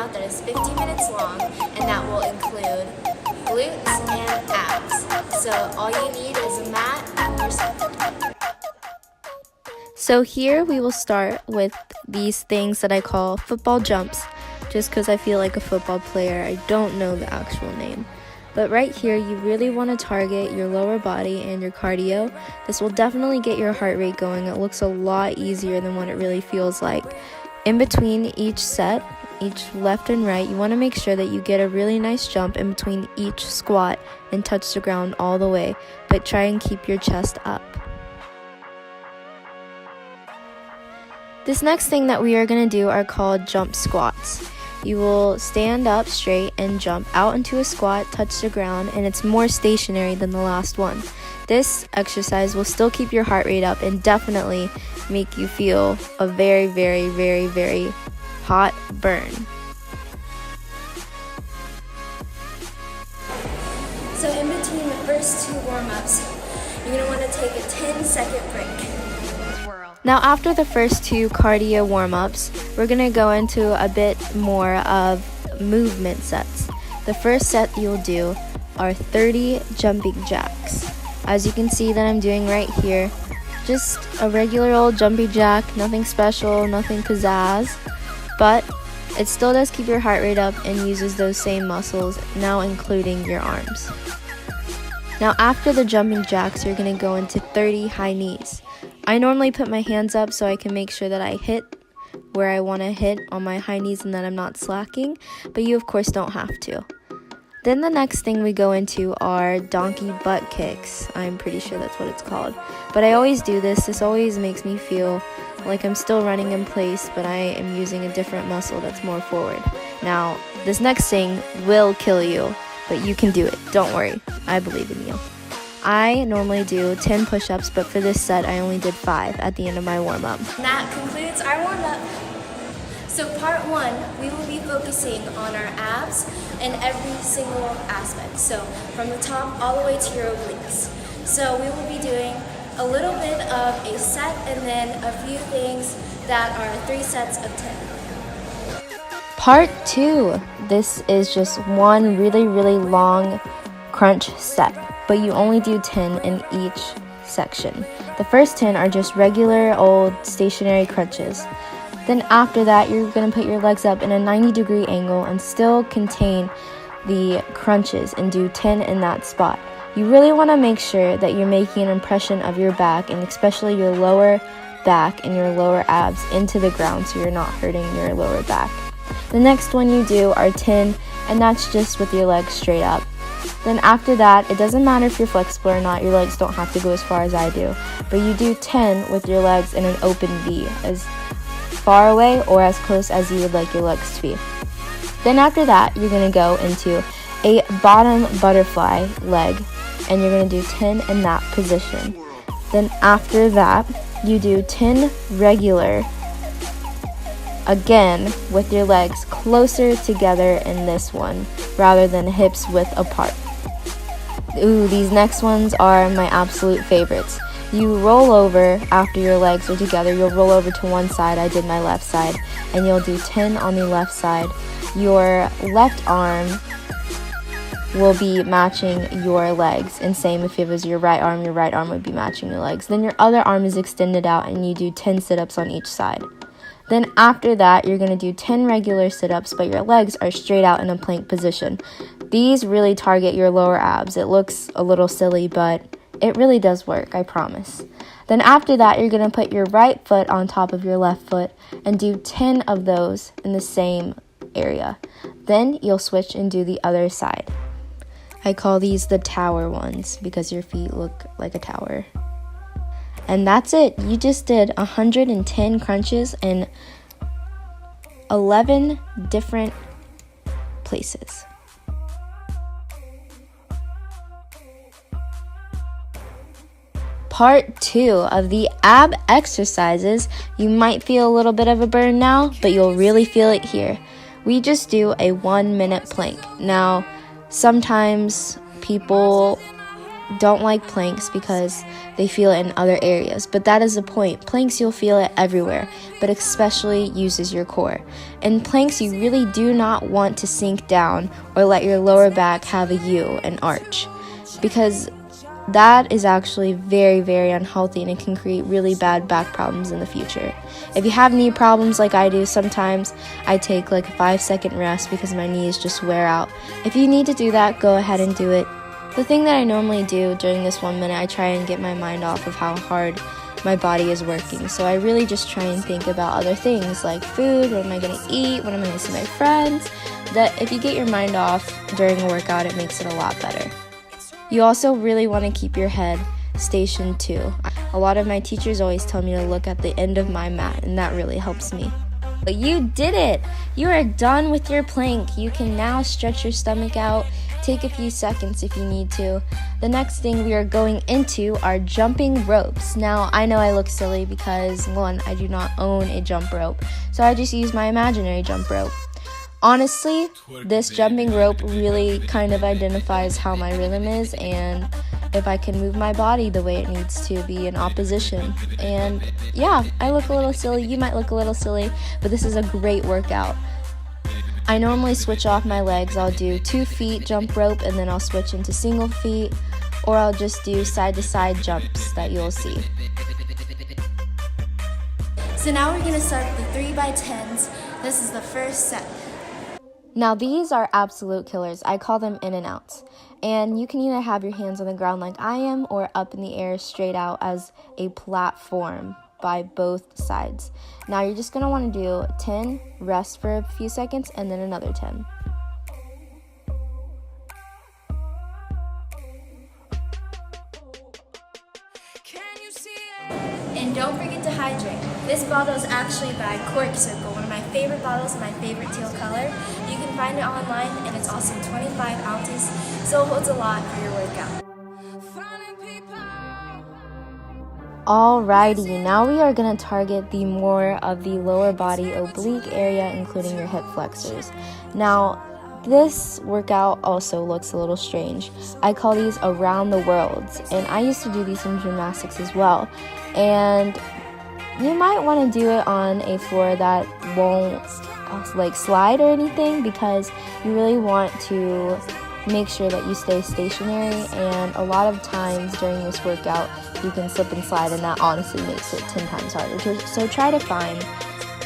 workout that is 50 minutes long, and that will include glutes and abs. So all you need is a mat and your set. So here we will start with these things that I call football jumps, just because I feel like a football player. I don't know the actual name. But right here, you really want to target your lower body and your cardio. This will definitely get your heart rate going. It looks a lot easier than what it really feels like. In between each set, each left and right, you want to make sure that you get a really nice jump in between each squat and touch the ground all the way, but try and keep your chest up. This next thing that we are going to do are called jump squats. You will stand up straight and jump out into a squat, touch the ground, and it's more stationary than the last one. This exercise will still keep your heart rate up and definitely make you feel a very, very, very, very hot burn. So in between the first two warm-ups, you're going to want to take a 10-second break. Now after the first two cardio warm-ups, we're going to go into a bit more of movement sets. The first set you'll do are 30 jumping jacks. As you can see that I'm doing right here, just a regular old jumping jack, nothing special, nothing pizzazz, but it still does keep your heart rate up and uses those same muscles, now including your arms. Now after the jumping jacks, you're going to go into 30 high knees. I normally put my hands up so I can make sure that I hit where I want to hit on my high knees and that I'm not slacking, but you of course don't have to. Then the next thing we go into are donkey butt kicks. I'm pretty sure that's what it's called. But I always do this. This always makes me feel like I'm still running in place, but I am using a different muscle that's more forward. Now, this next thing will kill you, but you can do it. Don't worry. I believe in you. I normally do 10 push-ups, but for this set, I only did 5 at the end of my warm-up. And that concludes our warm-up. So part 1, we will be focusing on our abs and every single aspect. So from the top all the way to your obliques. So we will be doing a little bit of a set and then a few things that are 3 sets of 10. Part 2. This is just one really, really long crunch set, but you only do 10 in each section. The first 10 are just regular old stationary crunches. Then after that, you're going to put your legs up in a 90-degree angle and still contain the crunches and do 10 in that spot. You really want to make sure that you're making an impression of your back and especially your lower back and your lower abs into the ground so you're not hurting your lower back. The next one you do are 10, and that's just with your legs straight up. Then after that, it doesn't matter if you're flexible or not, your legs don't have to go as far as I do, but you do 10 with your legs in an open V, as far away or as close as you would like your legs to be. Then after that, you're going to go into a bottom butterfly leg, and you're going to do 10 in that position. Then after that, you do 10 regular, again with your legs closer together in this one, rather than hips width apart. Ooh, these next ones are my absolute favorites. You roll over after your legs are together. You'll roll over to one side. I did my left side. And you'll do 10 on the left side. Your left arm will be matching your legs. And same if it was your right arm would be matching your legs. Then your other arm is extended out and you do 10 sit-ups on each side. Then after that, you're going to do 10 regular sit-ups, but your legs are straight out in a plank position. These really target your lower abs. It looks a little silly, but it really does work, I promise. Then after that, you're going to put your right foot on top of your left foot and do 10 of those in the same area. Then you'll switch and do the other side. I call these the tower ones because your feet look like a tower. And that's it. You just did 110 crunches in 11 different places. Part 2 of the ab exercises. You might feel a little bit of a burn now, but you'll really feel it here. We just do a 1-minute plank. Now, sometimes people don't like planks because they feel it in other areas, but that is the point. Planks, you'll feel it everywhere, but especially uses your core. In planks, you really do not want to sink down or let your lower back have a U, an arch, because that is actually very, very unhealthy, and it can create really bad back problems in the future. If you have knee problems like I do, sometimes I take like a 5-second rest because my knees just wear out. If you need to do that, go ahead and do it. The thing that I normally do during this 1 minute, I try and get my mind off of how hard my body is working. So I really just try and think about other things like food, what am I going to eat, what am I going to see my friends. That if you get your mind off during a workout, it makes it a lot better. You also really want to keep your head stationed too. A lot of my teachers always tell me to look at the end of my mat, and that really helps me. But you did it! You are done with your plank. You can now stretch your stomach out. Take a few seconds if you need to. The next thing we are going into are jumping ropes. Now, I know I look silly because, one, I do not own a jump rope, so I just use my imaginary jump rope. Honestly, this jumping rope really kind of identifies how my rhythm is and if I can move my body the way it needs to be in opposition. And yeah, I look a little silly, you might look a little silly, but this is a great workout. I normally switch off my legs. I'll do 2 feet jump rope and then I'll switch into single feet, or I'll just do side to side jumps that you'll see. So now we're going to start the 3x10s. This is the first set. Now these are absolute killers. I call them in and outs. And you can either have your hands on the ground like I am or up in the air straight out as a platform by both sides. Now you're just going to want to do 10, rest for a few seconds, and then another 10. And don't forget to hydrate. This bottle is actually by Cork Circle, one of my favorite bottles and my favorite teal color. You can find it online, and it's also 25 ounces, so it holds a lot for your workout. Alrighty, now we are going to target the more of the lower body oblique area, including your hip flexors. Now, this workout also looks a little strange. I call these around the worlds, and I used to do these in gymnastics as well. And you might want to do it on a floor that won't like slide or anything, because you really want to make sure that you stay stationary, and a lot of times during this workout you can slip and slide, and that honestly makes it 10 times harder. So try to find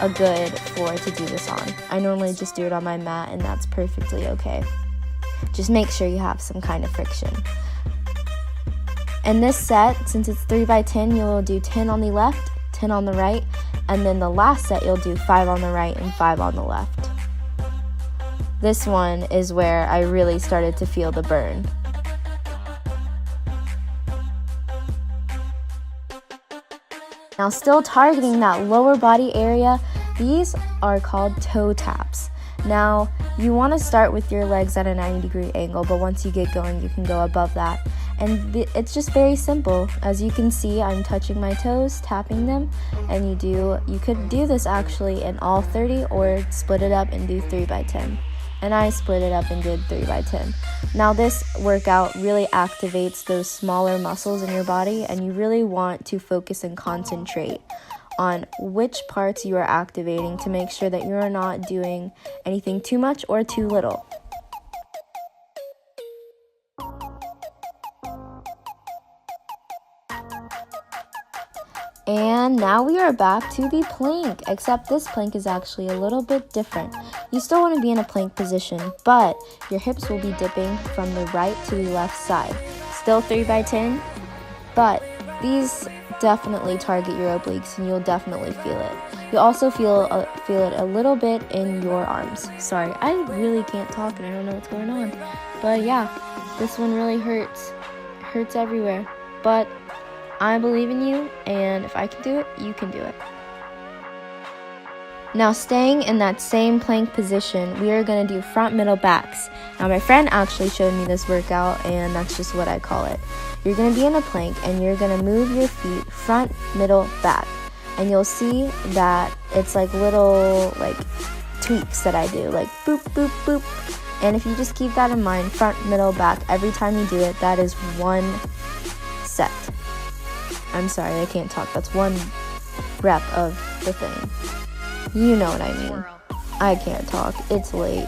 a good floor to do this on. I normally just do it on my mat, and that's perfectly okay. Just make sure you have some kind of friction. And this set, since it's 3x10, you'll do 10 on the left, 10 on the right, and then the last set you'll do 5 on the right and 5 on the left. This one is where I really started to feel the burn. Now, still targeting that lower body area, these are called toe taps. Now, you want to start with your legs at a 90-degree angle, but once you get going, you can go above that. And it's just very simple. As you can see, I'm touching my toes, tapping them, and you could do this actually in all 30 or split it up and do 3x10. And I split it up and did 3x10. Now this workout really activates those smaller muscles in your body, and you really want to focus and concentrate on which parts you are activating to make sure that you're not doing anything too much or too little. And now we are back to the plank, except this plank is actually a little bit different. You still want to be in a plank position, but your hips will be dipping from the right to the left side. Still 3x10, but these definitely target your obliques, and you'll definitely feel it. You'll also feel it a little bit in your arms. Sorry, I really can't talk and I don't know what's going on. But yeah, this one really hurts. It hurts everywhere. But I believe in you, and if I can do it, you can do it. Now, staying in that same plank position, we are going to do front, middle, backs. Now, my friend actually showed me this workout, and that's just what I call it. You're going to be in a plank, and you're going to move your feet front, middle, back. And you'll see that it's like little tweaks that I do, like boop, boop, boop. And if you just keep that in mind, front, middle, back, every time you do it, that is one set. I'm sorry, I can't talk. That's one rep of the thing. You know what I mean. I can't talk. It's late.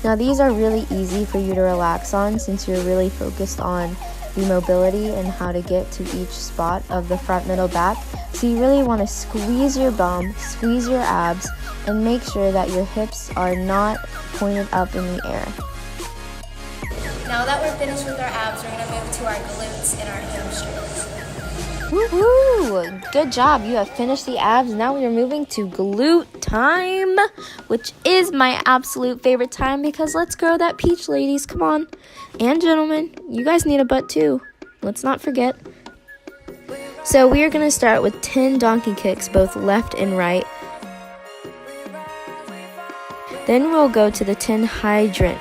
Now these are really easy for you to relax on since you're really focused on the mobility and how to get to each spot of the front, middle, back. So you really want to squeeze your bum, squeeze your abs, and make sure that your hips are not pointed up in the air. Now that we're finished with our abs, we're going to move to our glutes and our hamstrings. Woohoo! Good job. You have finished the abs. Now we are moving to glute time, which is my absolute favorite time because let's grow that peach, ladies. Come on. And gentlemen, you guys need a butt too. Let's not forget. So we are going to start with 10 donkey kicks, both left and right. Then we'll go to the 10 hydrant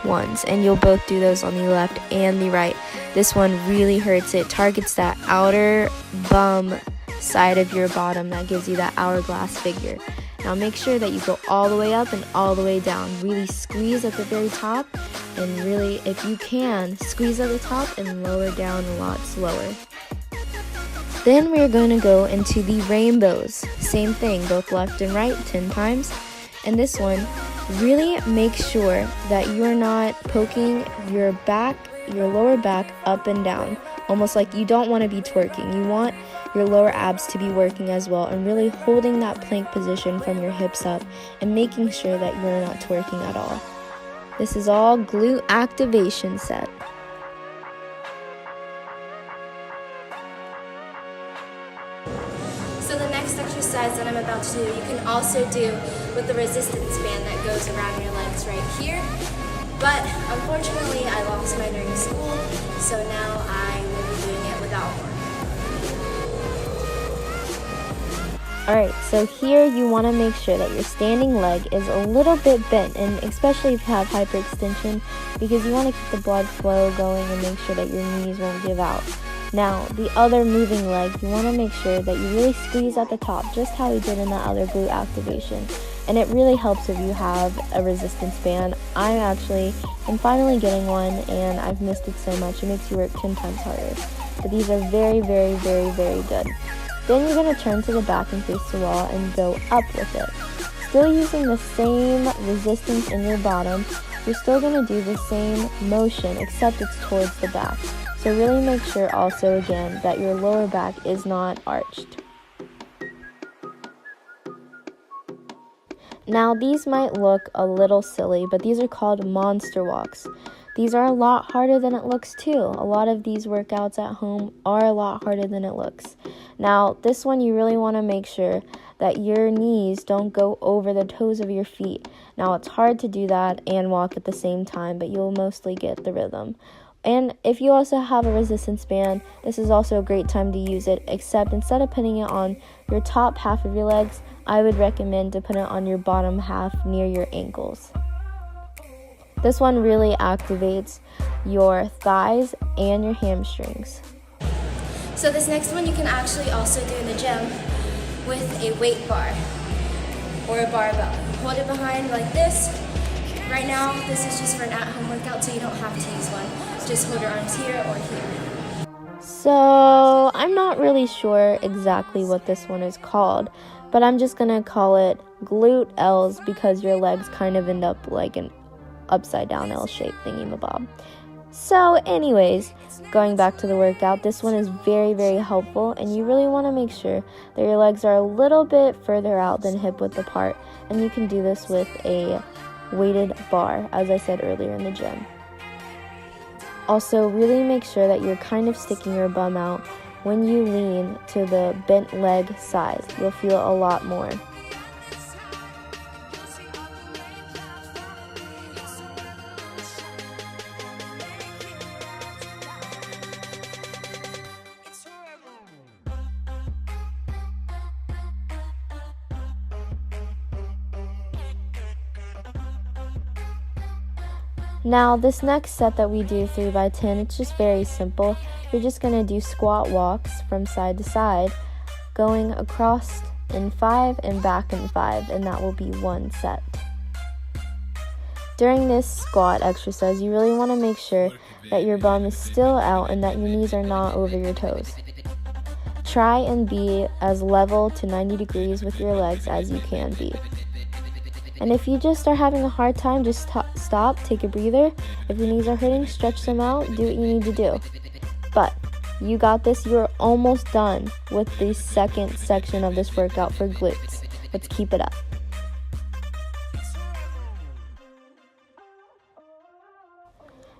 ones, and you'll both do those on the left and the right. This one really hurts. It targets that outer bum side of your bottom that gives you that hourglass figure. Now make sure that you go all the way up and all the way down. Really squeeze at the very top, and really, if you can, squeeze at the top and lower down a lot slower. Then we're going to go into the rainbows. Same thing, both left and right, 10 times. And this one, really make sure that you're not poking your back, your lower back up and down, almost like you don't want to be twerking. You want your lower abs to be working as well, and really holding that plank position from your hips up and making sure that you're not twerking at all. This is all glute activation set. So the next exercise that I'm about to do, you can also do with the resistance band that goes around your legs right here. But unfortunately, I lost mine during school, so now I will be doing it without one. Alright, so here you want to make sure that your standing leg is a little bit bent, and especially if you have hyperextension, because you want to keep the blood flow going and make sure that your knees won't give out. Now, the other moving leg, you want to make sure that you really squeeze at the top, just how we did in that other glute activation. And it really helps if you have a resistance band. I'm finally getting one, and I've missed it so much. It makes you work 10 times harder. But these are very, very, very, very good. Then you're going to turn to the back and face the wall and go up with it. Still using the same resistance in your bottom, you're still going to do the same motion, except it's towards the back. So really make sure also, again, that your lower back is not arched. Now, these might look a little silly, but these are called monster walks. These are a lot harder than it looks too. A lot of these workouts at home are a lot harder than it looks. Now, this one you really want to make sure that your knees don't go over the toes of your feet. Now, it's hard to do that and walk at the same time, but you'll mostly get the rhythm. And if you also have a resistance band, this is also a great time to use it, except instead of putting it on your top half of your legs, I would recommend to put it on your bottom half near your ankles. This one really activates your thighs and your hamstrings. So this next one you can actually also do in the gym with a weight bar or a barbell. Hold it behind like this. Right now, this is just for an at-home workout, so you don't have to use one. Just hold your arms here or here. So, I'm not really sure exactly what this one is called, but I'm just going to call it glute L's because your legs kind of end up like an upside down L shape thingy-mabob. So anyways, going back to the workout, this one is very, very helpful, and you really want to make sure that your legs are a little bit further out than hip width apart, and you can do this with a weighted bar, as I said earlier in the gym. Also, really make sure that you're kind of sticking your bum out when you lean to the bent leg side. You'll feel a lot more. Now, this next set that we do 3x10, it's just very simple. You're just going to do squat walks from side to side, going across in 5 and back in 5, and that will be 1 set. During this squat exercise, you really want to make sure that your bum is still out and that your knees are not over your toes. Try and be as level to 90 degrees with your legs as you can be. And if you just are having a hard time, just stop, take a breather. If your knees are hurting, stretch them out, do what you need to do. But you got this. You're almost done with the second section of this workout for glutes. Let's keep it up.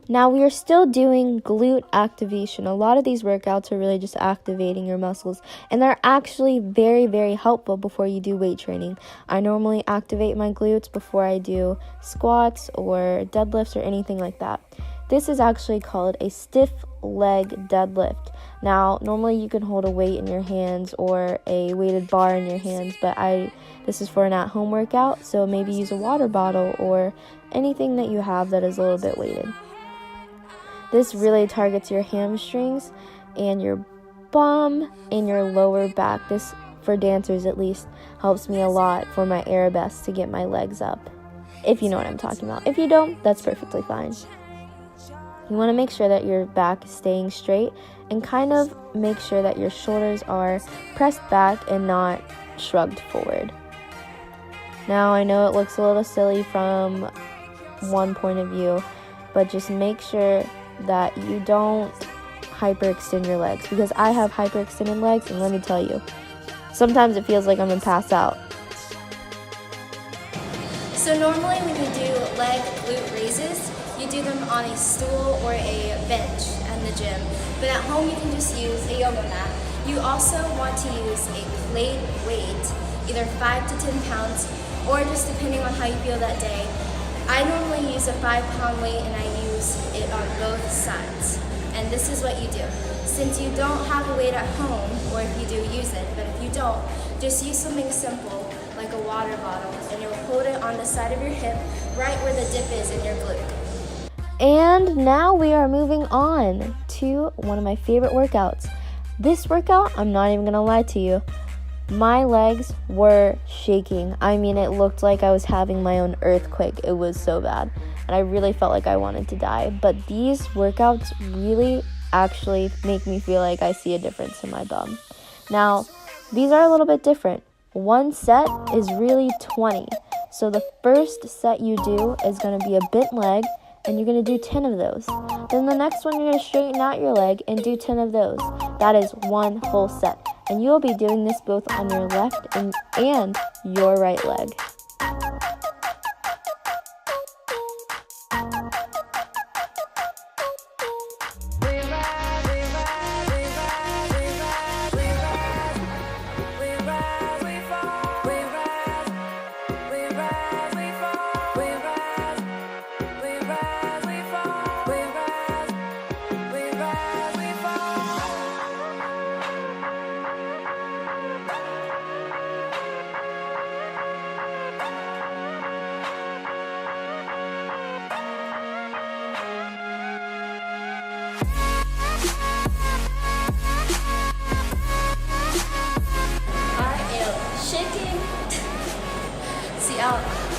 Now we are still doing glute activation. A lot of these workouts are really just activating your muscles, and they're actually very, very helpful before you do weight training. I normally activate my glutes before I do squats or deadlifts or anything like that. This is actually called a stiff leg deadlift. Now, normally you can hold a weight in your hands or a weighted bar in your hands, but this is for an at-home workout, so maybe use a water bottle or anything that you have that is a little bit weighted. This really targets your hamstrings and your bum and your lower back. This, for dancers at least, helps me a lot for my arabesque to get my legs up, if you know what I'm talking about. If you don't, that's perfectly fine. You want to make sure that your back is staying straight and kind of make sure that your shoulders are pressed back and not shrugged forward. Now, I know it looks a little silly from one point of view, but just make sure that you don't hyperextend your legs, because I have hyperextended legs, and let me tell you, sometimes it feels like I'm gonna pass out. So normally when you do leg glute raises, you do them on a stool or a bench in the gym, but at home you can just use a yoga mat. You also want to use a plate weight, either 5 to 10 pounds, or just depending on how you feel that day. I normally use a 5-pound weight and I use it on both sides. And this is what you do. Since you don't have a weight at home, or if you do, use it, but if you don't, just use something simple like a water bottle, and you'll hold it on the side of your hip, right where the dip is in your glute. And now we are moving on to one of my favorite workouts. This workout, I'm not even gonna lie to you, my legs were shaking. I mean, it looked like I was having my own earthquake. It was so bad. And I really felt like I wanted to die. But these workouts really actually make me feel like I see a difference in my bum. Now, these are a little bit different. One set is really 20. So the first set you do is going to be a bent leg, and you're going to do 10 of those. Then the next one, you're going to straighten out your leg and do 10 of those. That is one full set. And you'll be doing this both on your left and your right leg.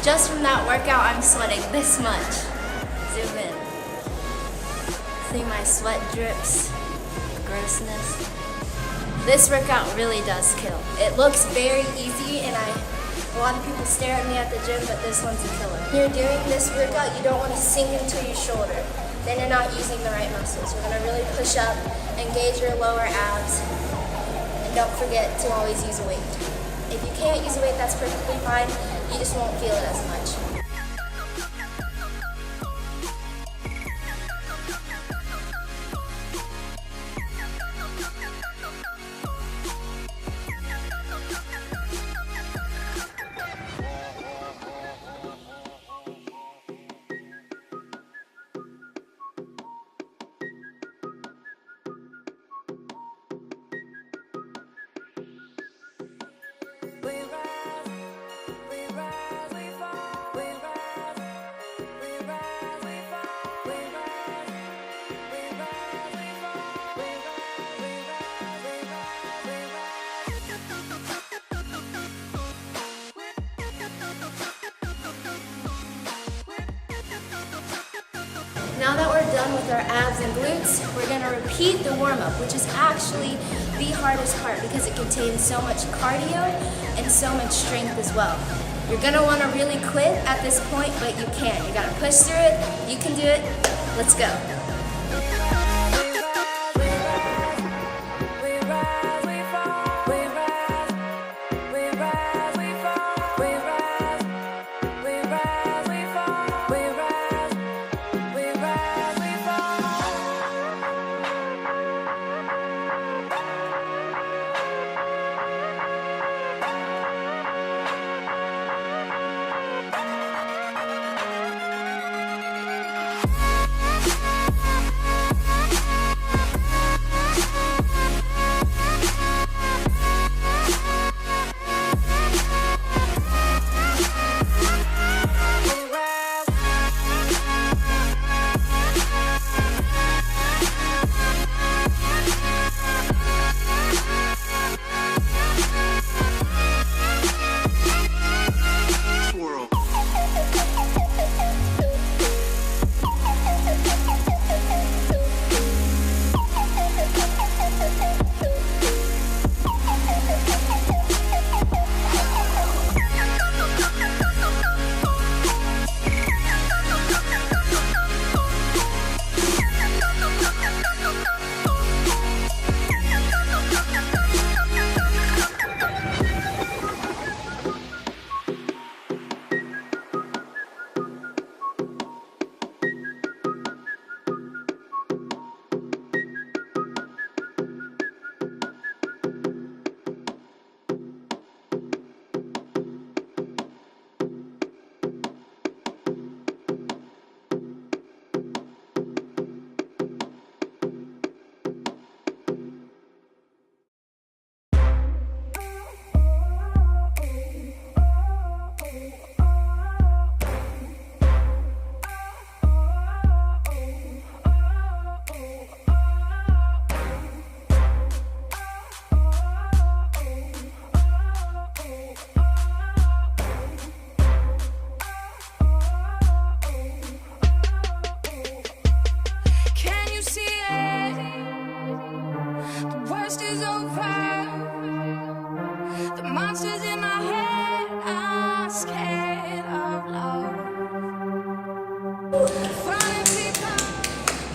Just from that workout, I'm sweating this much. Zoom in. See my sweat drips, grossness. This workout really does kill. It looks very easy, and a lot of people stare at me at the gym, but this one's a killer. When you're doing this workout, you don't want to sink into your shoulder. Then you're not using the right muscles. You're gonna really push up, engage your lower abs, and don't forget to always use a weight. If you can't use a weight, that's perfectly fine. You just won't feel it as much. Now that we're done with our abs and glutes, we're gonna repeat the warm-up, which is actually the hardest part because it contains so much cardio and so much strength as well. You're gonna wanna really quit at this point, but you can't. You gotta push through it, you can do it, let's go.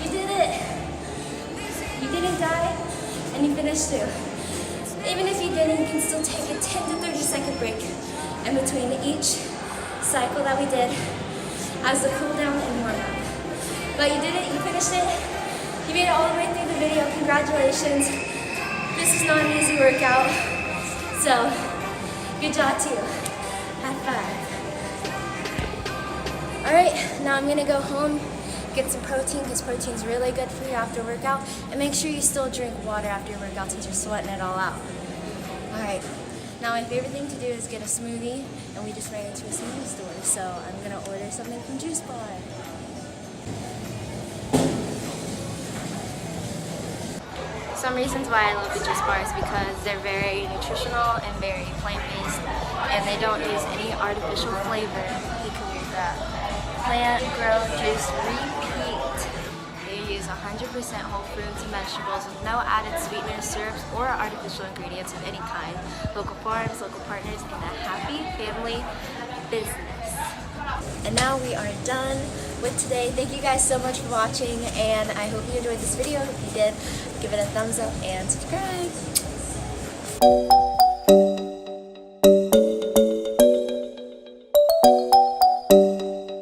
You did it! You didn't die, and you finished too. Even if you didn't, you can still take a 10 to 30 second break in between each cycle that we did as the cool down and warm up. But you did it, you finished it, you made it all the way through the video. Congratulations. This is not an easy workout, so good job to you. High five. Alright, now I'm gonna go home, get some protein because protein's really good for you after workout, and make sure you still drink water after your workout since you're sweating it all out. Alright, now my favorite thing to do is get a smoothie, and we just ran into a smoothie store, so I'm gonna order something from Juice Bar. Some reasons why I love the juice bar is because they're very nutritional and very plant-based, and they don't use any artificial flavor. You can use that plant-grown juice repeat. They use 100% whole fruits and vegetables with no added sweeteners, syrups, or artificial ingredients of any kind. Local farms, local partners, and a happy family business. And now we are done with today. Thank you guys so much for watching, and I hope you enjoyed this video. If you did, give it a thumbs up and subscribe.